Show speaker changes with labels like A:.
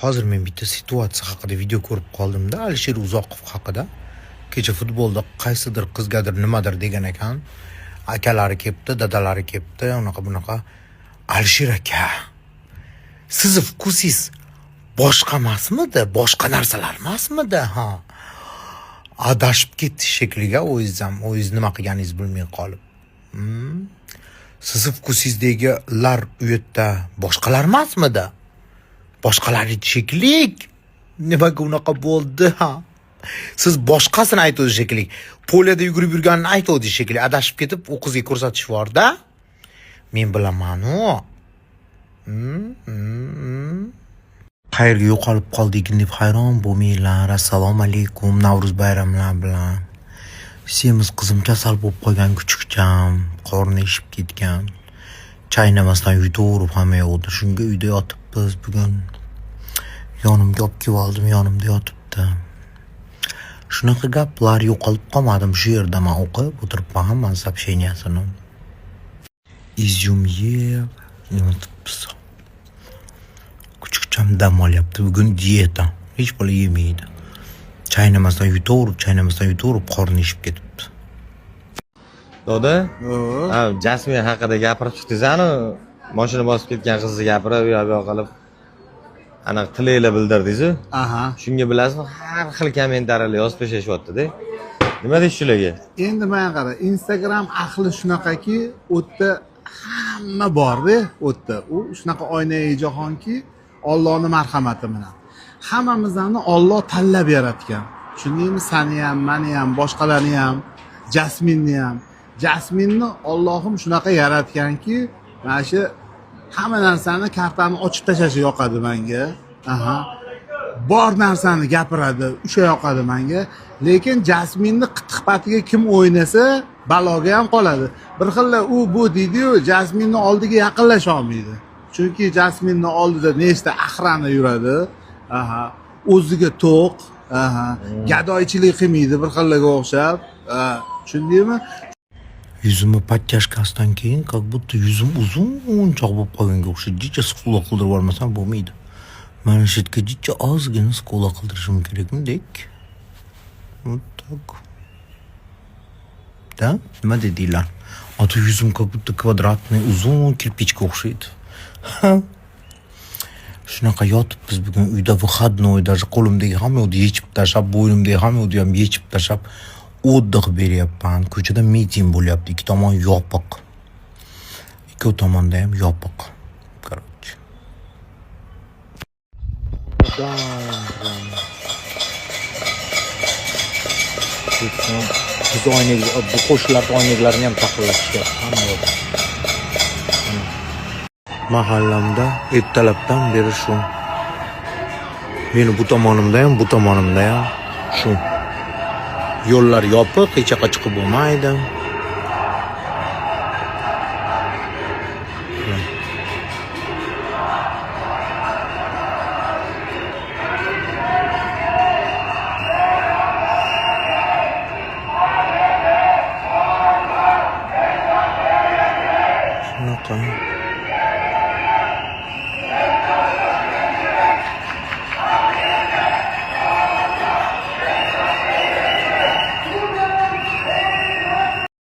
A: Hozir men bitta situatsiya haqida video ko'rib qoldimda, Alisher Uzoqov haqida. Kecha futbolda qaysidir qizgadir nimadir degan ekan. Akalari kelibdi, dadalari kelibdi, unaqa. Alisher aka, siz vkusiz boshqa emasmidi? Boshqa narsalar emasmidi? Ha. Adashib ketdi shekliga, o'zingiz nima qilganingizni bilmay qolib. Siz vkusizdagi-lar u yerda boshqalar emasmidi? Boshqalar sheklik. Nimaga unaqa bo'ldi? Ha. Siz boshqasini aytdingiz sheklik. Poliyada yugurib yurganini aytdingiz sheklik. Adashib ketib, u qizga ko'rsatish bor-da. Men bilaman-u. Qayerga yo'qolib qoldik deb hayron bo'lmanglar. Assalomu alaykum. Navruz bayramlar bilan. Semiz qizim kasal bo'lib qolgan, kuchukcham, qorni eshib ketgan. Chaynamasdan yutaverib hamma yo'qdi. Shunga uyda yotibmiz bugun. Yonimga olib kelib oldim, yonimda yotibdi. Shunaqa gaplar, yo'qolib qolmadim, shu yerda men o'qib o'tiribman hamma soобщениясini. Izyum yeb, yotibmiz. Kuchukcham dam olyapti, bugun dieta. Hech bola yemaydi. Chaynamasdan yutaverib qorni eshib ketibdi.
B: Doda? Jasmin haqida gapirib chiqdingiz-ku, mashina bosib ketgan qizni gapirib, yo'q qilib aniq tilinglar bildirdingiz-ku.
C: Aha.
B: Shunga bilasizmi, har xil kommentariyalar yozib tashyapti-da. Nima deysiz shularga?
C: Endi men qara, Instagram ahli shunaqaki, o'tda hamma bor-da, o'tda. U shunaqa oynai jahonki, Allohning marhamati bilan. Hammamizni Alloh tanlab yaratgan. Tushundingmi? Seni ham, meni ham, boshqalarni ham, Jasminni ham. Jasminni Allohim shunaqa yaratganki, mana shu hamma narsani kartani ochib tashlashi yoqadi menga. Aha. Bor narsani gapiradi, o'sha yoqadi menga. Lekin Jasminni qitiqpatiga kim o'ynasa, baloga ham qoladi. Bir xilla u bu deydi-yu, Jasminni oldiga yaqinlasha olmaydi. Chunki Jasminni oldida nechta axrani yuradi. Aha. O'ziga to'q, aha. Gadoychilik qilmaydi bir xillaga o'xshab. Tushundingmi?
A: Yuzimni podtяжкасdan keyin как будто yuzim uzunchoq bo'lib qolganga o'xshaydi. Jicha skula qildirib olmasam bo'lmaydi. Mana shu yerga jicha ozgina skula qildirishim kerakmi-dek. Tak. Da? Nima dedinglar? Ota yuzim как будто kvadratniy uzun kirpichga o'xshaydi. Shunaqa yotibmiz bugun uyda выходной, даже qo'limdagi hamma yo'qni yechib tashlab, bo'ynimdagi hamma yo'qni ham yechib tashlab o'tdiq beryapman. Ko'chada miting bo'lyapti, ikki tomon yopiq. Ikki tomonda ham yopiq. Короче. Biz oynak, bu qo'shnilar oynaklarini ham taqillashyapti, hamma yo'q. Mahallamda ertalabdan beri shu. Meni bu tomonimda ham, bu tomonimda ham shu. Yo'llar yopiq, hech yoqqa chiqib bo'lmaydi. Shunaqa.